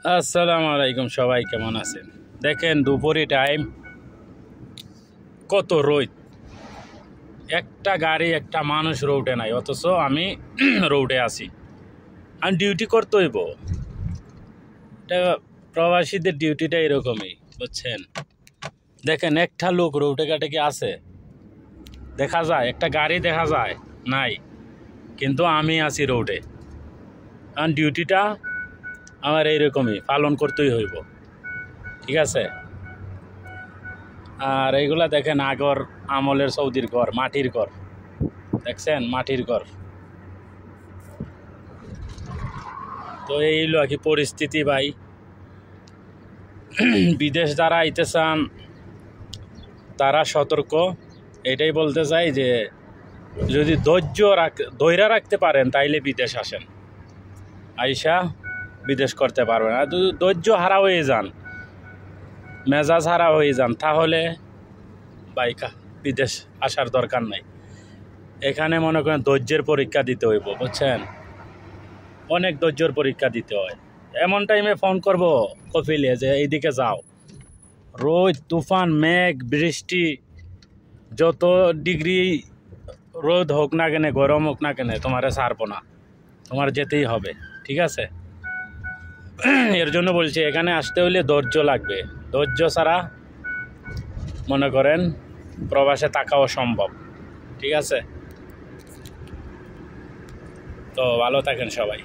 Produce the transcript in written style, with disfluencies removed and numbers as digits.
আসসালামু আলাইকুম, সবাই কেমন আছেন? দেখেন দুপুরে টাইম, কত রোদ, একটা গাড়ি একটা মানুষ রোডে নাই, অথচ আমি রোডে আছি। আমি ডিউটি করতে হইব, এটা প্রবাসীদের ডিউটিটা এরকমই, বুঝছেন? দেখেন একটা লোক রোডে ঘাটে কি আছে? দেখা যায় একটা গাড়ি, দেখা যায় নাই, কিন্তু আমি আছি রোডে। কারণ ডিউটিটা আমার এইরকমই পালন করতেই হইব, ঠিক আছে? আর এইগুলা দেখেন আগর আমলের সৌদির ঘর, মাটির ঘর, দেখছেন মাটির ঘর। তো এইগুলো আর কি পরিস্থিতি ভাই। বিদেশ যারা আইতে চান তারা সতর্ক। এটাই বলতে চাই যে যদি ধৈর্য রাখতে পারেন তাইলে বিদেশ আসেন, আইসা বিদেশ করতে পারবেন। আর যদি ধৈর্য হারা হয়ে যান, মেজাজ হারা হয়ে যান, তাহলে বাইকা বিদেশ আসার দরকার নাই। এখানে মনে করেন ধৈর্যের পরীক্ষা দিতে হইব, বুঝছেন? অনেক ধৈর্যর পরীক্ষা দিতে হয়। এমন টাইমে ফোন করব কফিলে যে এইদিকে যাও, রোদ তুফান মেঘ বৃষ্টি যত ডিগ্রি রোদ হোক না কেন, গরম হোক না কেন, তোমারে ছাড়বো না, তোমার যেতেই হবে, ঠিক আছে? এর জন্য বলছি এখানে আসতে হলে ধৈর্য লাগবে। ধৈর্য ছাড়া মনে করেন প্রবাসে থাকাও সম্ভব, ঠিক আছে? তো ভালো থাকেন সবাই।